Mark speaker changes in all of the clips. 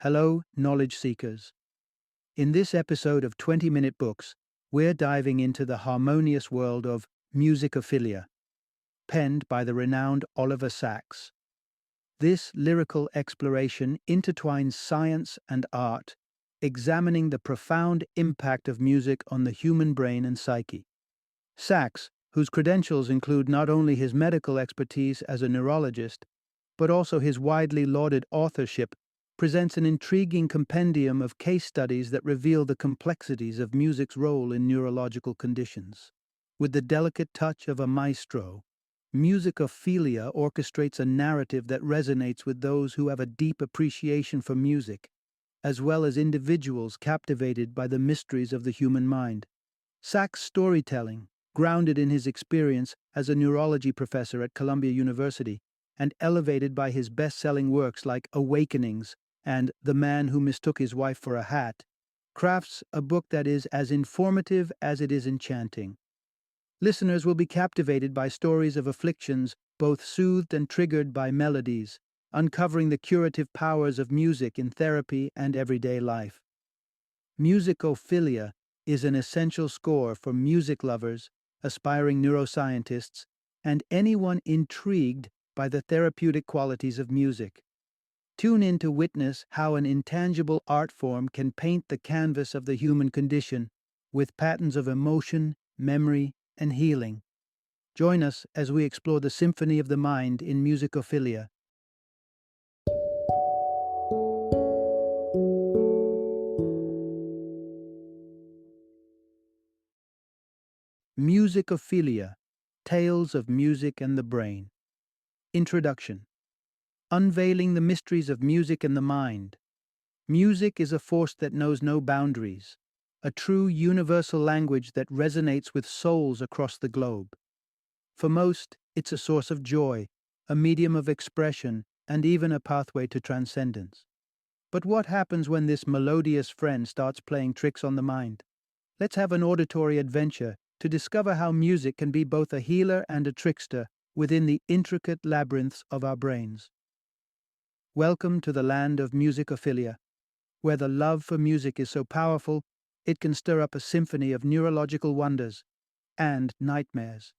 Speaker 1: Hello, knowledge seekers. In this episode of 20-Minute Books, we're diving into the harmonious world of Musicophilia, penned by the renowned Oliver Sacks. This lyrical exploration intertwines science and art, examining the profound impact of music on the human brain and psyche. Sacks, whose credentials include not only his medical expertise as a neurologist, but also his widely lauded authorship, presents an intriguing compendium of case studies that reveal the complexities of music's role in neurological conditions. With the delicate touch of a maestro, Musicophilia orchestrates a narrative that resonates with those who have a deep appreciation for music, as well as individuals captivated by the mysteries of the human mind. Sacks' storytelling, grounded in his experience as a neurology professor at Columbia University, and elevated by his best-selling works like Awakenings and The Man Who Mistook His Wife for a Hat, crafts a book that is as informative as it is enchanting. Listeners will be captivated by stories of afflictions, both soothed and triggered by melodies, uncovering the curative powers of music in therapy and everyday life. Musicophilia is an essential score for music lovers, aspiring neuroscientists, and anyone intrigued by the therapeutic qualities of music. Tune in to witness how an intangible art form can paint the canvas of the human condition with patterns of emotion, memory, and healing. Join us as we explore the symphony of the mind in Musicophilia. Musicophilia, Tales of Music and the Brain. Introduction. Unveiling the mysteries of music and the mind. Music is a force that knows no boundaries, a true universal language that resonates with souls across the globe. For most, it's a source of joy, a medium of expression, and even a pathway to transcendence. But what happens when this melodious friend starts playing tricks on the mind? Let's have an auditory adventure to discover how music can be both a healer and a trickster within the intricate labyrinths of our brains. Welcome to the land of Musicophilia, where the love for music is so powerful it can stir up a symphony of neurological wonders and nightmares.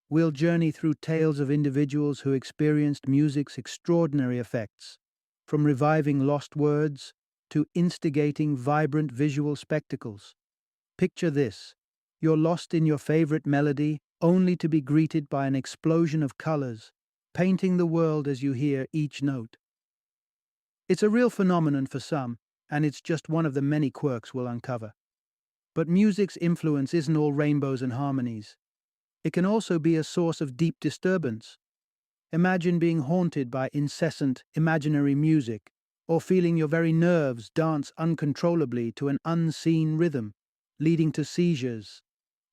Speaker 1: We'll journey through tales of individuals who experienced music's extraordinary effects, from reviving lost words to instigating vibrant visual spectacles. Picture this: you're lost in your favorite melody, only to be greeted by an explosion of colors, painting the world as you hear each note. It's a real phenomenon for some, and it's just one of the many quirks we'll uncover. But music's influence isn't all rainbows and harmonies. It can also be a source of deep disturbance. Imagine being haunted by incessant, imaginary music, or feeling your very nerves dance uncontrollably to an unseen rhythm, leading to seizures.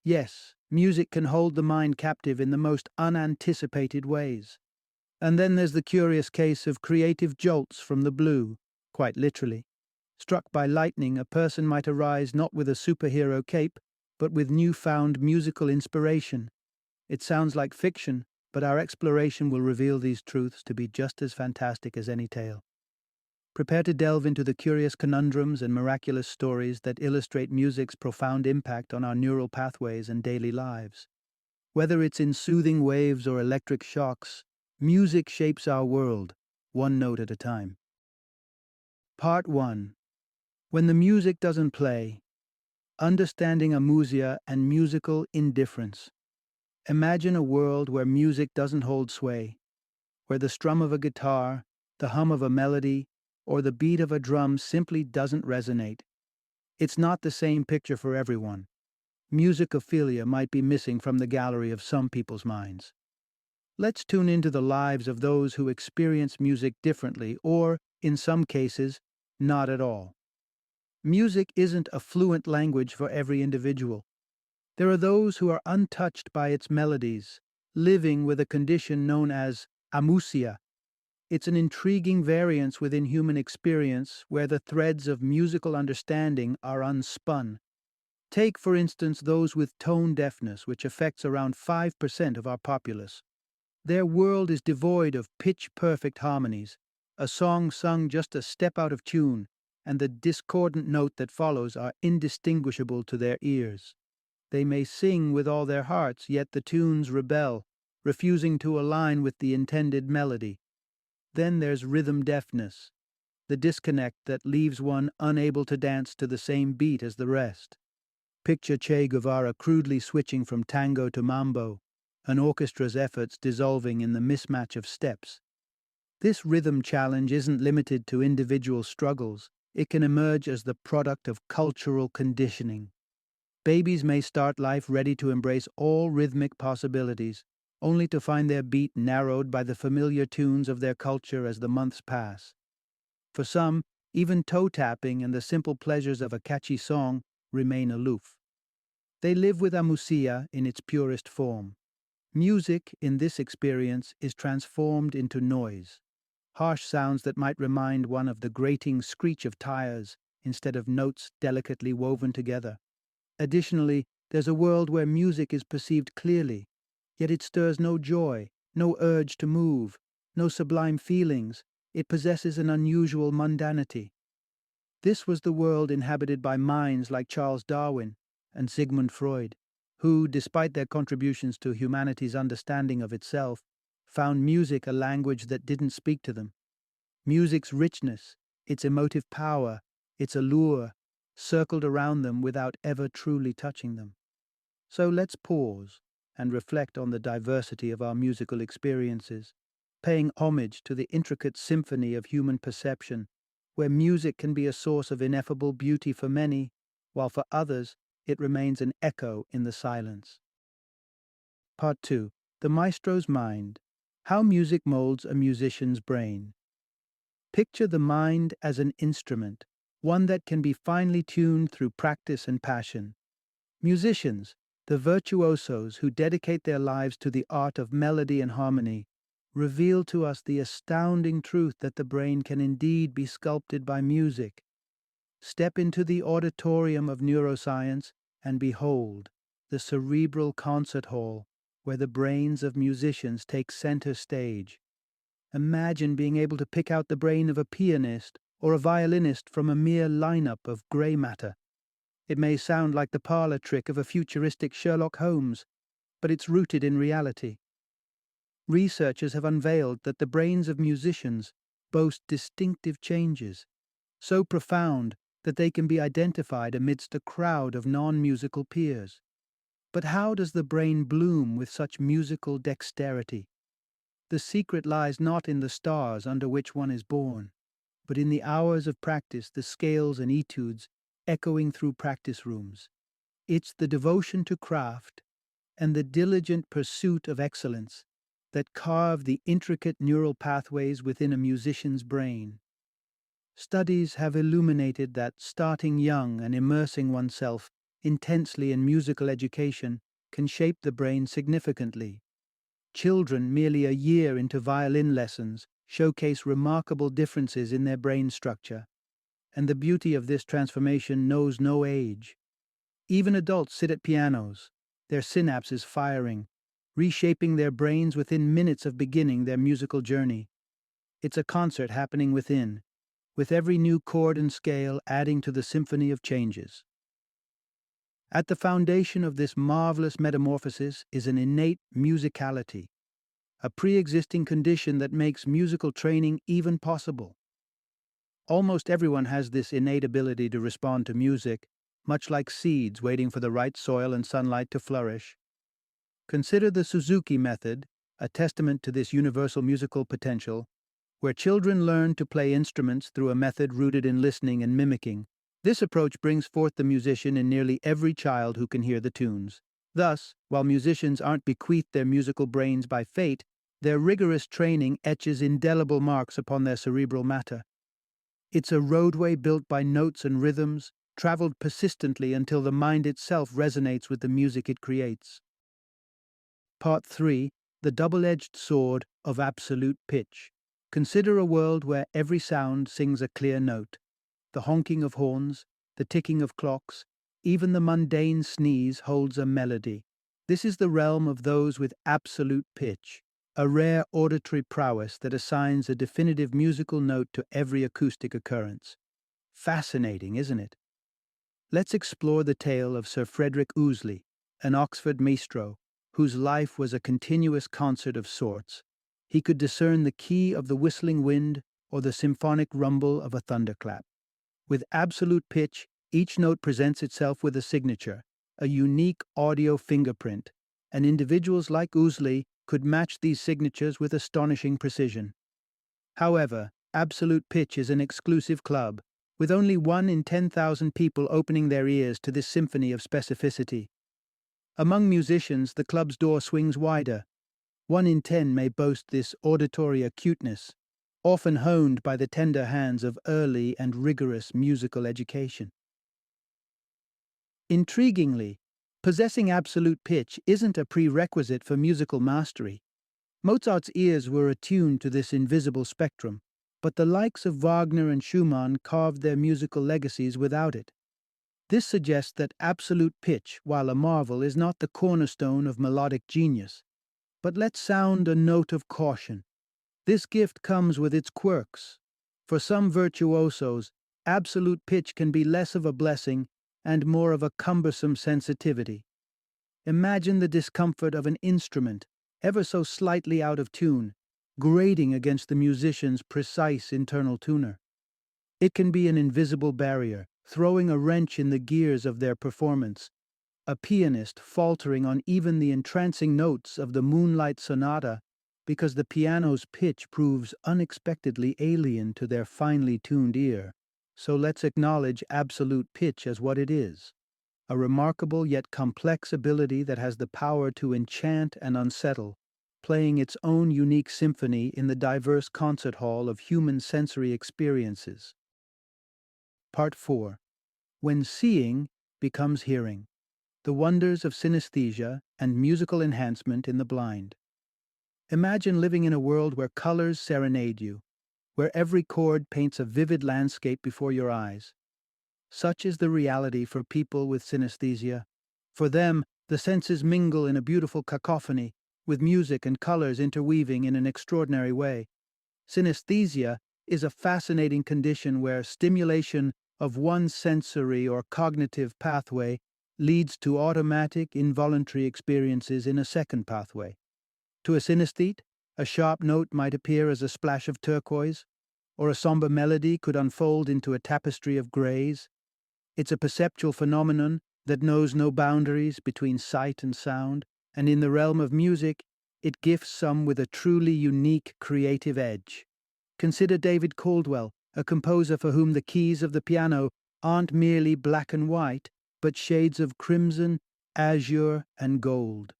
Speaker 1: Yes, music can hold the mind captive in the most unanticipated ways. And then there's the curious case of creative jolts from the blue, quite literally. Struck by lightning, a person might arise not with a superhero cape, but with newfound musical inspiration. It sounds like fiction, but our exploration will reveal these truths to be just as fantastic as any tale. Prepare to delve into the curious conundrums and miraculous stories that illustrate music's profound impact on our neural pathways and daily lives. Whether it's in soothing waves or electric shocks, music shapes our world, one note at a time. Part 1. When the music doesn't play. Understanding amusia and musical indifference. Imagine a world where music doesn't hold sway, where the strum of a guitar, the hum of a melody, or the beat of a drum simply doesn't resonate. It's not the same picture for everyone. Musicophilia might be missing from the gallery of some people's minds. Let's tune into the lives of those who experience music differently or, in some cases, not at all. Music isn't a fluent language for every individual. There are those who are untouched by its melodies, living with a condition known as amusia. It's an intriguing variance within human experience where the threads of musical understanding are unspun. Take, for instance, those with tone deafness, which affects around 5% of our populace. Their world is devoid of pitch-perfect harmonies, a song sung just a step out of tune, and the discordant note that follows are indistinguishable to their ears. They may sing with all their hearts, yet the tunes rebel, refusing to align with the intended melody. Then there's rhythm deafness, the disconnect that leaves one unable to dance to the same beat as the rest. Picture Che Guevara crudely switching from tango to mambo, an orchestra's efforts dissolving in the mismatch of steps. This rhythm challenge isn't limited to individual struggles, it can emerge as the product of cultural conditioning. Babies may start life ready to embrace all rhythmic possibilities, only to find their beat narrowed by the familiar tunes of their culture as the months pass. For some, even toe tapping and the simple pleasures of a catchy song remain aloof. They live with amusia in its purest form. Music, in this experience, is transformed into noise. Harsh sounds that might remind one of the grating screech of tires instead of notes delicately woven together. Additionally, there's a world where music is perceived clearly, yet it stirs no joy, no urge to move, no sublime feelings. It possesses an unusual mundanity. This was the world inhabited by minds like Charles Darwin and Sigmund Freud, who, despite their contributions to humanity's understanding of itself, found music a language that didn't speak to them. Music's richness, its emotive power, its allure, circled around them without ever truly touching them. So let's pause and reflect on the diversity of our musical experiences, paying homage to the intricate symphony of human perception, where music can be a source of ineffable beauty for many, while for others it remains an echo in the silence. Part 2. The Maestro's Mind. How Music Molds a Musician's Brain. Picture the mind as an instrument, one that can be finely tuned through practice and passion. Musicians, the virtuosos who dedicate their lives to the art of melody and harmony, reveal to us the astounding truth that the brain can indeed be sculpted by music. Step into the auditorium of neuroscience and behold the cerebral concert hall where the brains of musicians take center stage. Imagine being able to pick out the brain of a pianist or a violinist from a mere lineup of gray matter. It may sound like the parlor trick of a futuristic Sherlock Holmes, but it's rooted in reality. Researchers have unveiled that the brains of musicians boast distinctive changes, so profound that they can be identified amidst a crowd of non-musical peers. But how does the brain bloom with such musical dexterity? The secret lies not in the stars under which one is born, but in the hours of practice, the scales and etudes echoing through practice rooms. It's the devotion to craft and the diligent pursuit of excellence that carve the intricate neural pathways within a musician's brain. Studies have illuminated that starting young and immersing oneself intensely in musical education can shape the brain significantly. Children merely a year into violin lessons showcase remarkable differences in their brain structure, and the beauty of this transformation knows no age. Even adults sit at pianos, their synapses firing, reshaping their brains within minutes of beginning their musical journey. It's a concert happening within, with every new chord and scale adding to the symphony of changes. At the foundation of this marvelous metamorphosis is an innate musicality, a pre-existing condition that makes musical training even possible. Almost everyone has this innate ability to respond to music, much like seeds waiting for the right soil and sunlight to flourish. Consider the Suzuki method, a testament to this universal musical potential, where children learn to play instruments through a method rooted in listening and mimicking. This approach brings forth the musician in nearly every child who can hear the tunes. Thus, while musicians aren't bequeathed their musical brains by fate, their rigorous training etches indelible marks upon their cerebral matter. It's a roadway built by notes and rhythms, traveled persistently until the mind itself resonates with the music it creates. Part 3. The Double-Edged Sword of Absolute Pitch. Consider a world where every sound sings a clear note. The honking of horns, the ticking of clocks, even the mundane sneeze holds a melody. This is the realm of those with absolute pitch, a rare auditory prowess that assigns a definitive musical note to every acoustic occurrence. Fascinating, isn't it? Let's explore the tale of Sir Frederick Ouseley, an Oxford maestro, whose life was a continuous concert of sorts. He could discern the key of the whistling wind or the symphonic rumble of a thunderclap. With absolute pitch, each note presents itself with a signature, a unique audio fingerprint, and individuals like Ouseley could match these signatures with astonishing precision. However, absolute pitch is an exclusive club, with only 1 in 10,000 people opening their ears to this symphony of specificity. Among musicians, the club's door swings wider. 1 in 10 may boast this auditory acuteness, often honed by the tender hands of early and rigorous musical education. Intriguingly, possessing absolute pitch isn't a prerequisite for musical mastery. Mozart's ears were attuned to this invisible spectrum, but the likes of Wagner and Schumann carved their musical legacies without it. This suggests that absolute pitch, while a marvel, is not the cornerstone of melodic genius. But let's sound a note of caution. This gift comes with its quirks. For some virtuosos, absolute pitch can be less of a blessing and more of a cumbersome sensitivity. Imagine the discomfort of an instrument, ever so slightly out of tune, grating against the musician's precise internal tuner. It can be an invisible barrier, throwing a wrench in the gears of their performance. A pianist faltering on even the entrancing notes of the Moonlight Sonata because the piano's pitch proves unexpectedly alien to their finely tuned ear. So let's acknowledge absolute pitch as what it is, a remarkable yet complex ability that has the power to enchant and unsettle, playing its own unique symphony in the diverse concert hall of human sensory experiences. Part 4. When seeing becomes hearing. The wonders of synesthesia and musical enhancement in the blind. Imagine living in a world where colors serenade you, where every chord paints a vivid landscape before your eyes. Such is the reality for people with synesthesia. For them, the senses mingle in a beautiful cacophony, with music and colors interweaving in an extraordinary way. Synesthesia is a fascinating condition where stimulation of one sensory or cognitive pathway leads to automatic, involuntary experiences in a second pathway. To a synesthete, a sharp note might appear as a splash of turquoise, or a somber melody could unfold into a tapestry of grays. It's a perceptual phenomenon that knows no boundaries between sight and sound, and in the realm of music, it gifts some with a truly unique creative edge. Consider David Caldwell, a composer for whom the keys of the piano aren't merely black and white, but shades of crimson, azure, and gold.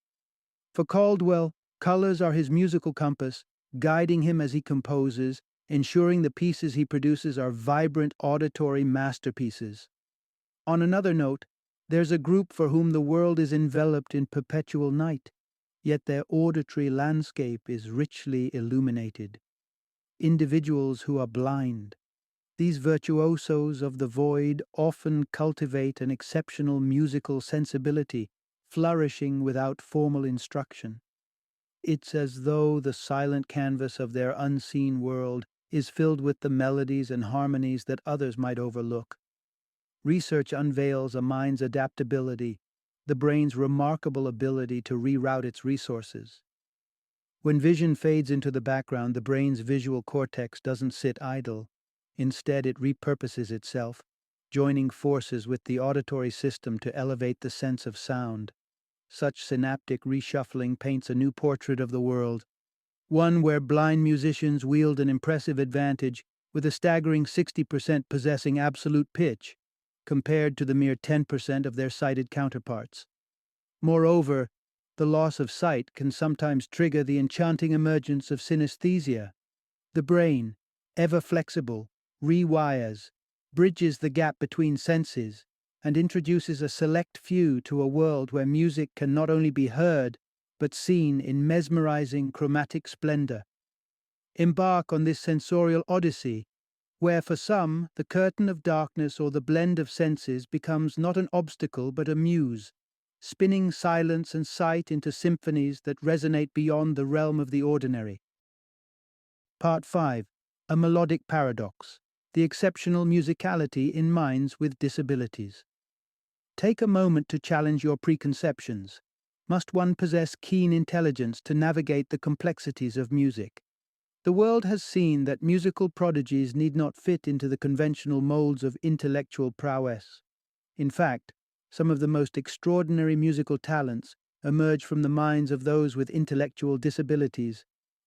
Speaker 1: For Caldwell, colors are his musical compass, guiding him as he composes, ensuring the pieces he produces are vibrant auditory masterpieces. On another note, there's a group for whom the world is enveloped in perpetual night, yet their auditory landscape is richly illuminated. Individuals who are blind. These virtuosos of the void often cultivate an exceptional musical sensibility, flourishing without formal instruction. It's as though the silent canvas of their unseen world is filled with the melodies and harmonies that others might overlook. Research unveils a mind's adaptability, the brain's remarkable ability to reroute its resources. When vision fades into the background, the brain's visual cortex doesn't sit idle. Instead, it repurposes itself, joining forces with the auditory system to elevate the sense of sound. Such synaptic reshuffling paints a new portrait of the world, one where blind musicians wield an impressive advantage, with a staggering 60% possessing absolute pitch, compared to the mere 10% of their sighted counterparts. Moreover, the loss of sight can sometimes trigger the enchanting emergence of synesthesia. The brain, ever flexible, rewires, bridges the gap between senses, and introduces a select few to a world where music can not only be heard, but seen in mesmerizing chromatic splendor. Embark on this sensorial odyssey, where for some the curtain of darkness or the blend of senses becomes not an obstacle but a muse, spinning silence and sight into symphonies that resonate beyond the realm of the ordinary. Part 5. A melodic paradox. the exceptional musicality in minds with disabilities. Take a moment to challenge your preconceptions. Must one possess keen intelligence to navigate the complexities of music? The world has seen that musical prodigies need not fit into the conventional molds of intellectual prowess. In fact, some of the most extraordinary musical talents emerge from the minds of those with intellectual disabilities,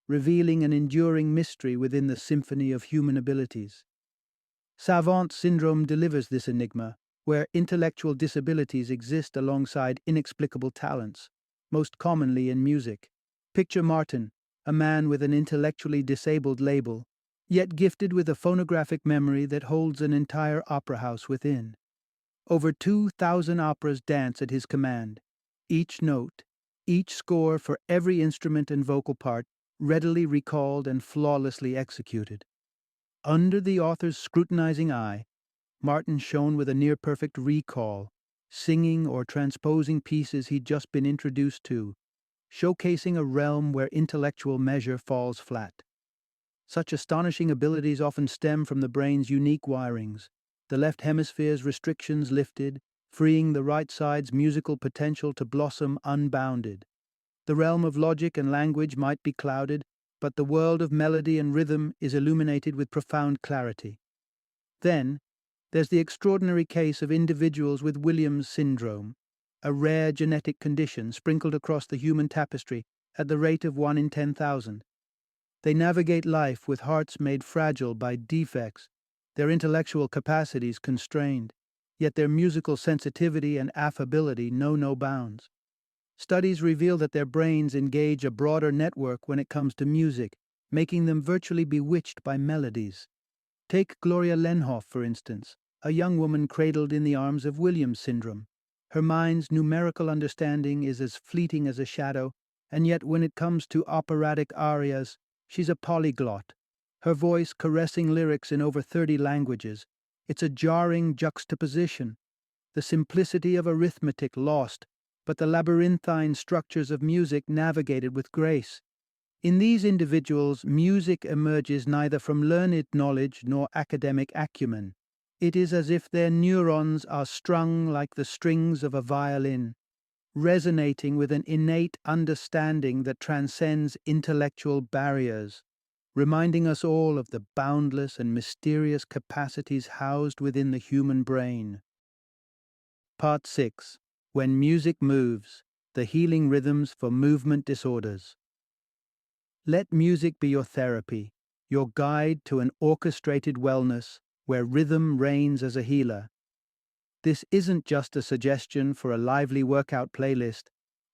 Speaker 1: revealing an enduring mystery within the symphony of human abilities. Savant syndrome delivers this enigma, where intellectual disabilities exist alongside inexplicable talents, most commonly in music. Picture Martin, a man with an intellectually disabled label, yet gifted with a phonographic memory that holds an entire opera house within. Over 2,000 operas dance at his command. Each note, each score for every instrument and vocal part readily recalled and flawlessly executed. Under the author's scrutinizing eye, Martin shone with a near-perfect recall, singing or transposing pieces he'd just been introduced to, showcasing a realm where intellectual measure falls flat. Such astonishing abilities often stem from the brain's unique wirings, the left hemisphere's restrictions lifted, freeing the right side's musical potential to blossom unbounded. The realm of logic and language might be clouded, but the world of melody and rhythm is illuminated with profound clarity. Then, there's the extraordinary case of individuals with Williams syndrome, a rare genetic condition sprinkled across the human tapestry at the rate of 1 in 10,000. They navigate life with hearts made fragile by defects, their intellectual capacities constrained, yet their musical sensitivity and affability know no bounds. Studies reveal that their brains engage a broader network when it comes to music, making them virtually bewitched by melodies. Take Gloria Lenhoff, for instance, a young woman cradled in the arms of Williams syndrome. Her mind's numerical understanding is as fleeting as a shadow, and yet when it comes to operatic arias, she's a polyglot. Her voice caressing lyrics in over 30 languages. It's a jarring juxtaposition. The simplicity of arithmetic lost, but the labyrinthine structures of music navigated with grace. In these individuals, music emerges neither from learned knowledge nor academic acumen. It is as if their neurons are strung like the strings of a violin, resonating with an innate understanding that transcends intellectual barriers, reminding us all of the boundless and mysterious capacities housed within the human brain. Part 6. When Music Moves, the Healing Rhythms for Movement Disorders. Let music be your therapy, your guide to an orchestrated wellness where rhythm reigns as a healer. This isn't just a suggestion for a lively workout playlist,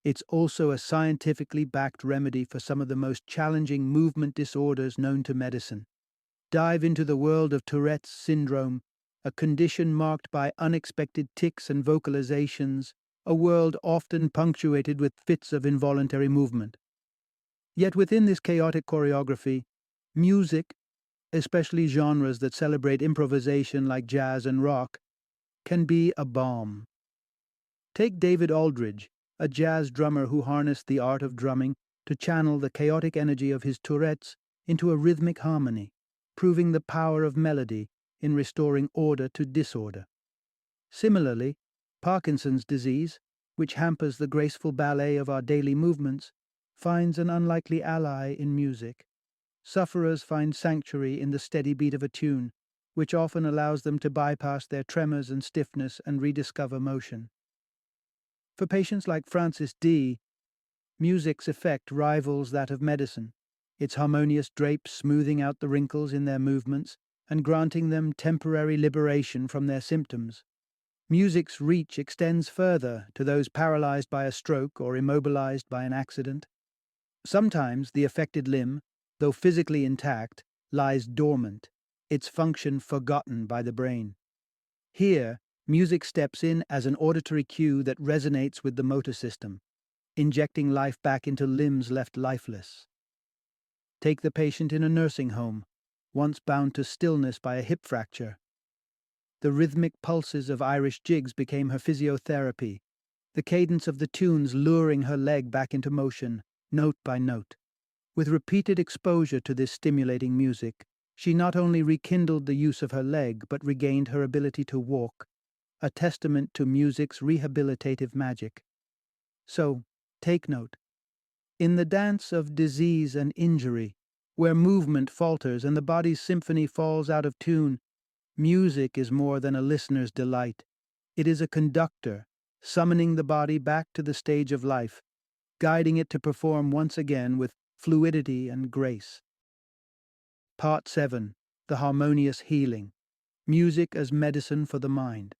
Speaker 1: it's also a scientifically backed remedy for some of the most challenging movement disorders known to medicine. Dive into the world of Tourette's syndrome, a condition marked by unexpected tics and vocalizations, a world often punctuated with fits of involuntary movement. Yet within this chaotic choreography, music, especially genres that celebrate improvisation like jazz and rock, can be a balm. Take David Aldridge, a jazz drummer who harnessed the art of drumming to channel the chaotic energy of his Tourette's into a rhythmic harmony, proving the power of melody in restoring order to disorder. Similarly, Parkinson's disease, which hampers the graceful ballet of our daily movements, finds an unlikely ally in music. Sufferers find sanctuary in the steady beat of a tune, which often allows them to bypass their tremors and stiffness and rediscover motion. For patients like Francis D., music's effect rivals that of medicine, its harmonious drapes smoothing out the wrinkles in their movements and granting them temporary liberation from their symptoms. Music's reach extends further to those paralyzed by a stroke or immobilized by an accident. Sometimes the affected limb, though physically intact, lies dormant, its function forgotten by the brain. Here, music steps in as an auditory cue that resonates with the motor system, injecting life back into limbs left lifeless. Take the patient in a nursing home, once bound to stillness by a hip fracture. The rhythmic pulses of Irish jigs became her physiotherapy, the cadence of the tunes luring her leg back into motion, note by note. With repeated exposure to this stimulating music, She not only rekindled the use of her leg, but regained her ability to walk, a testament to music's rehabilitative magic. So, take note. In the dance of disease and injury, where movement falters and the body's symphony falls out of tune, music is more than a listener's delight. It is a conductor, summoning the body back to the stage of life, guiding it to perform once again with fluidity and grace. Part 7. The Harmonious Healing. Music as Medicine for the Mind.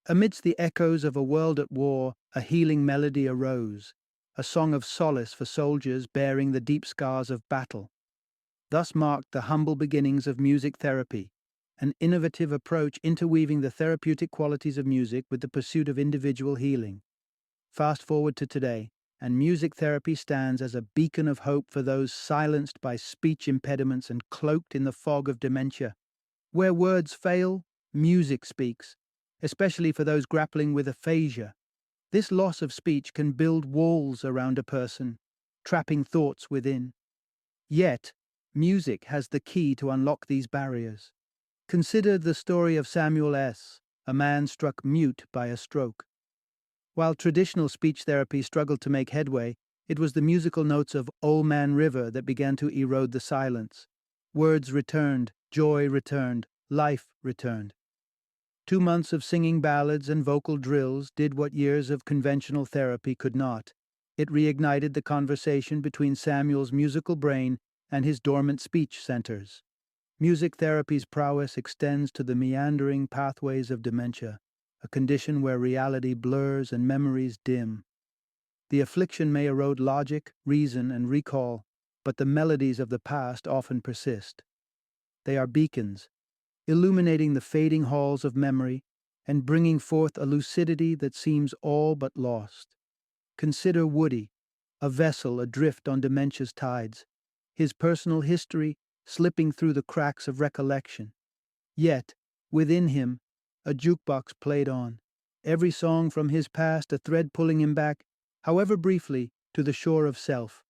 Speaker 1: Amidst the echoes of a world at war, a healing melody arose, a song of solace for soldiers bearing the deep scars of battle. Thus marked the humble beginnings of music therapy, an innovative approach interweaving the therapeutic qualities of music with the pursuit of individual healing. Fast forward to today, and music therapy stands as a beacon of hope for those silenced by speech impediments and cloaked in the fog of dementia. Where words fail, music speaks, especially for those grappling with aphasia. This loss of speech can build walls around a person, trapping thoughts within. Yet, music has the key to unlock these barriers. Consider the story of Samuel S., a man struck mute by a stroke. While traditional speech therapy struggled to make headway, it was the musical notes of Old Man River that began to erode the silence. Words returned, joy returned, life returned. 2 months of singing ballads and vocal drills did what years of conventional therapy could not. It reignited the conversation between Samuel's musical brain and his dormant speech centers. Music therapy's prowess extends to the meandering pathways of dementia, a condition where reality blurs and memories dim. The affliction may erode logic, reason, and recall, but the melodies of the past often persist. They are beacons, illuminating the fading halls of memory and bringing forth a lucidity that seems all but lost. Consider Woody, a vessel adrift on dementia's tides, his personal history slipping through the cracks of recollection. Yet, within him, a jukebox played on, every song from his past a thread pulling him back, however briefly, to the shore of self.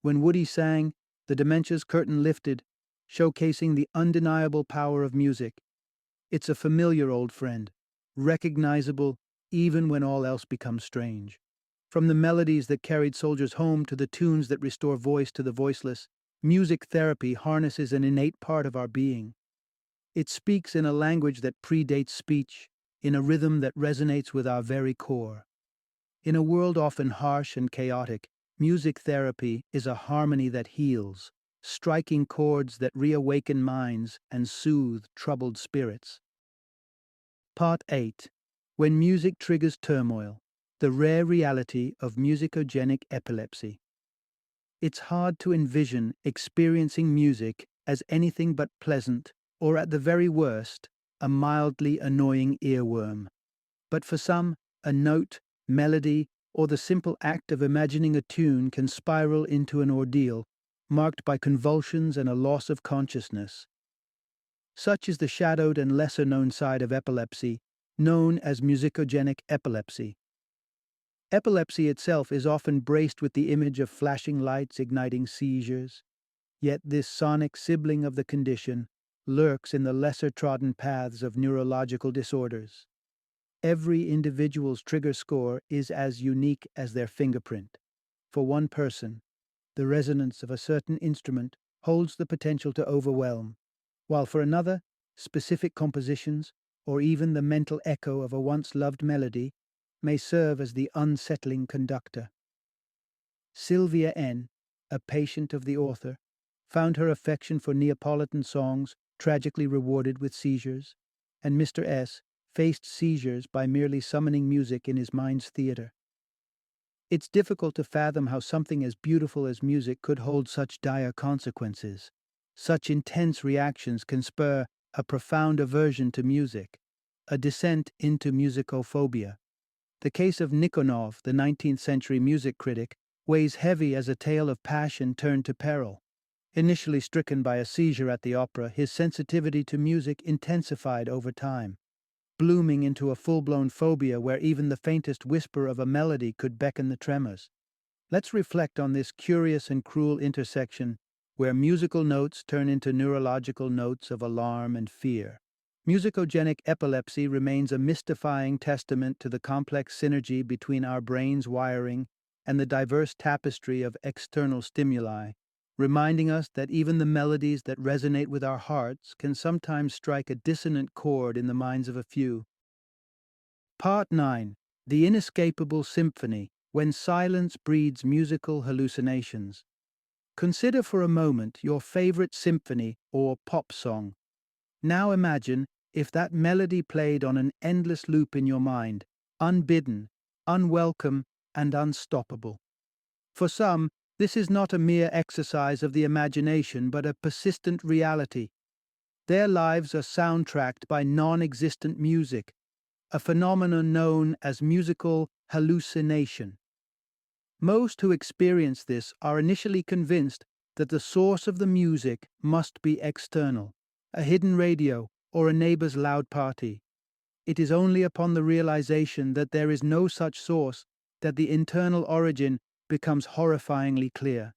Speaker 1: When Woody sang, the dementia's curtain lifted, showcasing the undeniable power of music. It's a familiar old friend, recognizable even when all else becomes strange. From the melodies that carried soldiers home to the tunes that restore voice to the voiceless, music therapy harnesses an innate part of our being. It speaks in a language that predates speech, in a rhythm that resonates with our very core. In a world often harsh and chaotic, music therapy is a harmony that heals, striking chords that reawaken minds and soothe troubled spirits. Part 8. When Music Triggers Turmoil, the Rare Reality of Musicogenic Epilepsy. It's hard to envision experiencing music as anything but pleasant, or at the very worst, a mildly annoying earworm. But for some, a note, melody, or the simple act of imagining a tune can spiral into an ordeal, marked by convulsions and a loss of consciousness. Such is the shadowed and lesser-known side of epilepsy, known as musicogenic epilepsy. Epilepsy itself is often braced with the image of flashing lights igniting seizures, yet this sonic sibling of the condition lurks in the lesser-trodden paths of neurological disorders. Every individual's trigger score is as unique as their fingerprint. For one person, the resonance of a certain instrument holds the potential to overwhelm, while for another, specific compositions, or even the mental echo of a once-loved melody, may serve as the unsettling conductor. Sylvia N., a patient of the author, found her affection for Neapolitan songs tragically rewarded with seizures, and Mr. S. faced seizures by merely summoning music in his mind's theater. It's difficult to fathom how something as beautiful as music could hold such dire consequences. Such intense reactions can spur a profound aversion to music, a descent into musicophobia. The case of Nikonov, the 19th century music critic, weighs heavy as a tale of passion turned to peril. Initially stricken by a seizure at the opera, his sensitivity to music intensified over time, blooming into a full-blown phobia where even the faintest whisper of a melody could beckon the tremors. Let's reflect on this curious and cruel intersection, where musical notes turn into neurological notes of alarm and fear. Musicogenic epilepsy remains a mystifying testament to the complex synergy between our brain's wiring and the diverse tapestry of external stimuli, reminding us that even the melodies that resonate with our hearts can sometimes strike a dissonant chord in the minds of a few. Part 9. The Inescapable Symphony, When Silence Breeds Musical Hallucinations. Consider for a moment your favorite symphony or pop song. Now imagine if that melody played on an endless loop in your mind, unbidden, unwelcome, and unstoppable. For some, this is not a mere exercise of the imagination but a persistent reality. Their lives are soundtracked by non-existent music, a phenomenon known as musical hallucination. Most who experience this are initially convinced that the source of the music must be external, a hidden radio or a neighbor's loud party. It is only upon the realization that there is no such source that the internal origin becomes horrifyingly clear.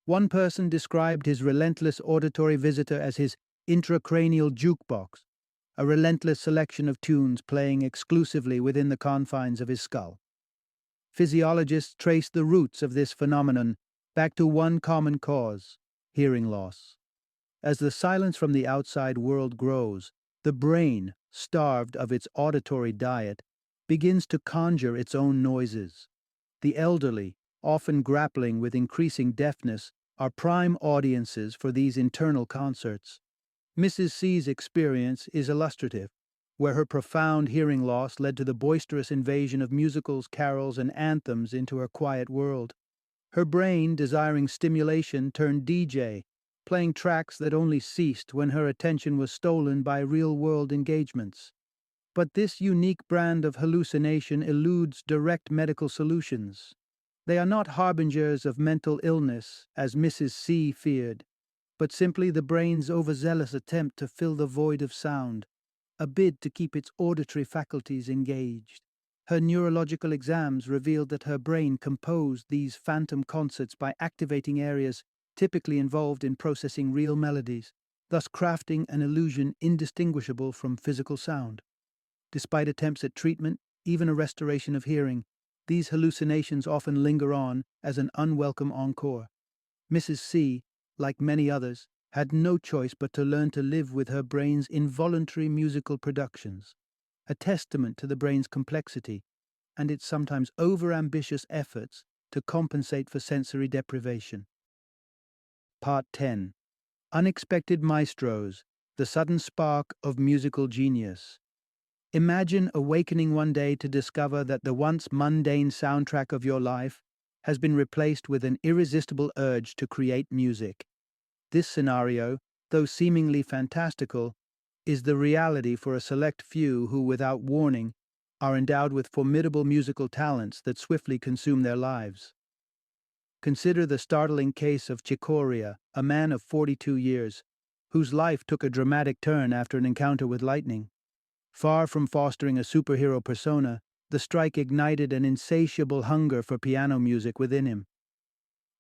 Speaker 1: One person described his relentless auditory visitor as his intracranial jukebox, a relentless selection of tunes playing exclusively within the confines of his skull. Physiologists trace the roots of this phenomenon back to one common cause: hearing loss. As the silence from the outside world grows, the brain, starved of its auditory diet, begins to conjure its own noises. The elderly, often grappling with increasing deafness, are prime audiences for these internal concerts. Mrs. C's experience is illustrative, where her profound hearing loss led to the boisterous invasion of musicals, carols, and anthems into her quiet world. Her brain, desiring stimulation, turned DJ, playing tracks that only ceased when her attention was stolen by real-world engagements. But this unique brand of hallucination eludes direct medical solutions. They are not harbingers of mental illness, as Mrs. C feared, but simply the brain's overzealous attempt to fill the void of sound, a bid to keep its auditory faculties engaged. Her neurological exams revealed that her brain composed these phantom concerts by activating areas typically involved in processing real melodies, thus crafting an illusion indistinguishable from physical sound. Despite attempts at treatment, even a restoration of hearing, these hallucinations often linger on as an unwelcome encore. Mrs. C, like many others, had no choice but to learn to live with her brain's involuntary musical productions, a testament to the brain's complexity and its sometimes overambitious efforts to compensate for sensory deprivation. Part 10. Unexpected Maestros, the Sudden Spark of Musical Genius. Imagine awakening one day to discover that the once mundane soundtrack of your life has been replaced with an irresistible urge to create music. This scenario, though seemingly fantastical, is the reality for a select few who, without warning, are endowed with formidable musical talents that swiftly consume their lives. Consider the startling case of Cicoria, a man of 42 years, whose life took a dramatic turn after an encounter with lightning. Far from fostering a superhero persona, the strike ignited an insatiable hunger for piano music within him.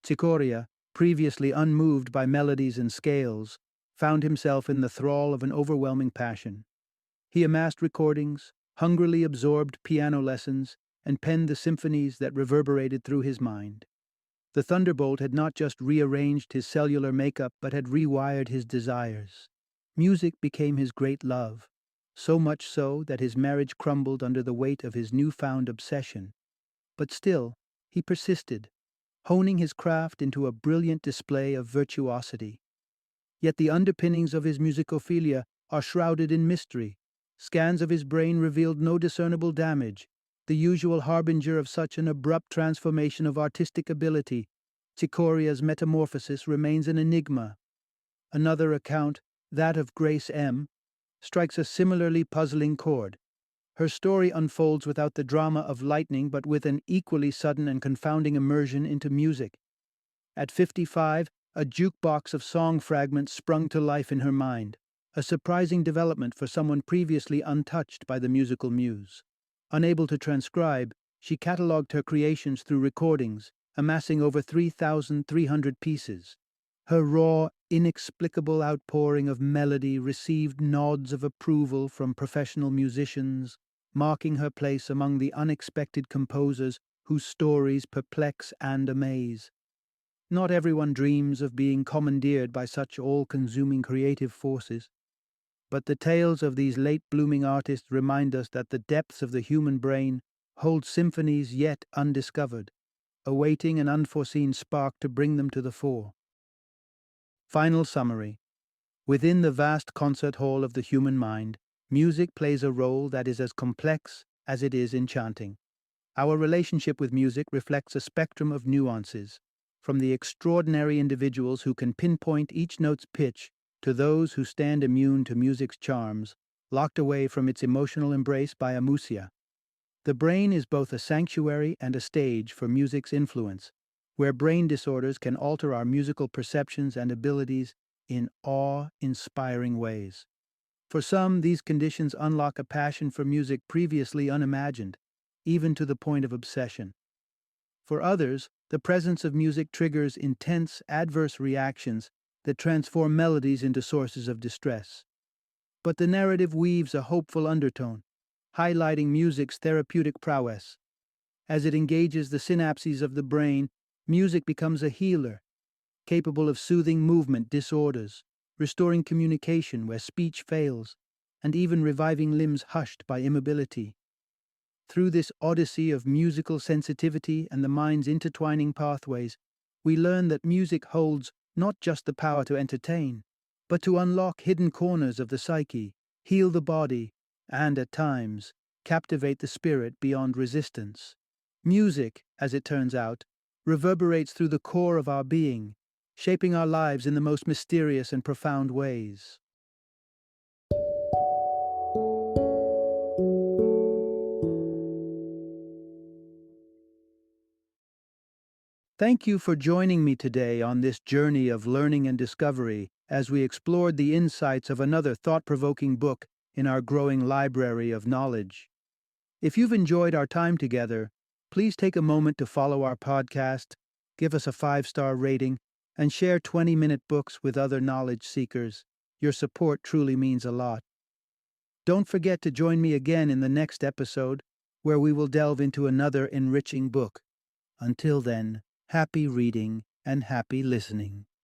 Speaker 1: Cicoria, previously unmoved by melodies and scales, found himself in the thrall of an overwhelming passion. He amassed recordings, hungrily absorbed piano lessons, and penned the symphonies that reverberated through his mind. The thunderbolt had not just rearranged his cellular makeup but had rewired his desires. Music became his great love, so much so that his marriage crumbled under the weight of his newfound obsession. But still, he persisted, honing his craft into a brilliant display of virtuosity. Yet the underpinnings of his musicophilia are shrouded in mystery. Scans of his brain revealed no discernible damage, the usual harbinger of such an abrupt transformation of artistic ability. Cicoria's metamorphosis remains an enigma. Another account, that of Grace M., strikes a similarly puzzling chord. Her story unfolds without the drama of lightning but with an equally sudden and confounding immersion into music. At 55, a jukebox of song fragments sprung to life in her mind, a surprising development for someone previously untouched by the musical muse. Unable to transcribe, she catalogued her creations through recordings, amassing over 3,300 pieces. Her raw, inexplicable outpouring of melody received nods of approval from professional musicians, marking her place among the unexpected composers whose stories perplex and amaze. Not everyone dreams of being commandeered by such all-consuming creative forces, but the tales of these late-blooming artists remind us that the depths of the human brain hold symphonies yet undiscovered, awaiting an unforeseen spark to bring them to the fore. Final summary. Within the vast concert hall of the human mind, music plays a role that is as complex as it is enchanting. Our relationship with music reflects a spectrum of nuances, from the extraordinary individuals who can pinpoint each note's pitch to those who stand immune to music's charms, locked away from its emotional embrace by a musia. The brain is both a sanctuary and a stage for music's influence, where brain disorders can alter our musical perceptions and abilities in awe-inspiring ways. For some, these conditions unlock a passion for music previously unimagined, even to the point of obsession. For others, the presence of music triggers intense, adverse reactions that transform melodies into sources of distress. But the narrative weaves a hopeful undertone, highlighting music's therapeutic prowess. As it engages the synapses of the brain, music becomes a healer, capable of soothing movement disorders, restoring communication where speech fails, and even reviving limbs hushed by immobility. Through this odyssey of musical sensitivity and the mind's intertwining pathways, we learn that music holds not just the power to entertain, but to unlock hidden corners of the psyche, heal the body, and, at times, captivate the spirit beyond resistance. Music, as it turns out, reverberates through the core of our being, shaping our lives in the most mysterious and profound ways. Thank you for joining me today on this journey of learning and discovery as we explored the insights of another thought-provoking book in our growing library of knowledge. If you've enjoyed our time together, please take a moment to follow our podcast, give us a 5-star rating, and share 20-minute books with other knowledge seekers. Your support truly means a lot. Don't forget to join me again in the next episode, where we will delve into another enriching book. Until then, happy reading and happy listening.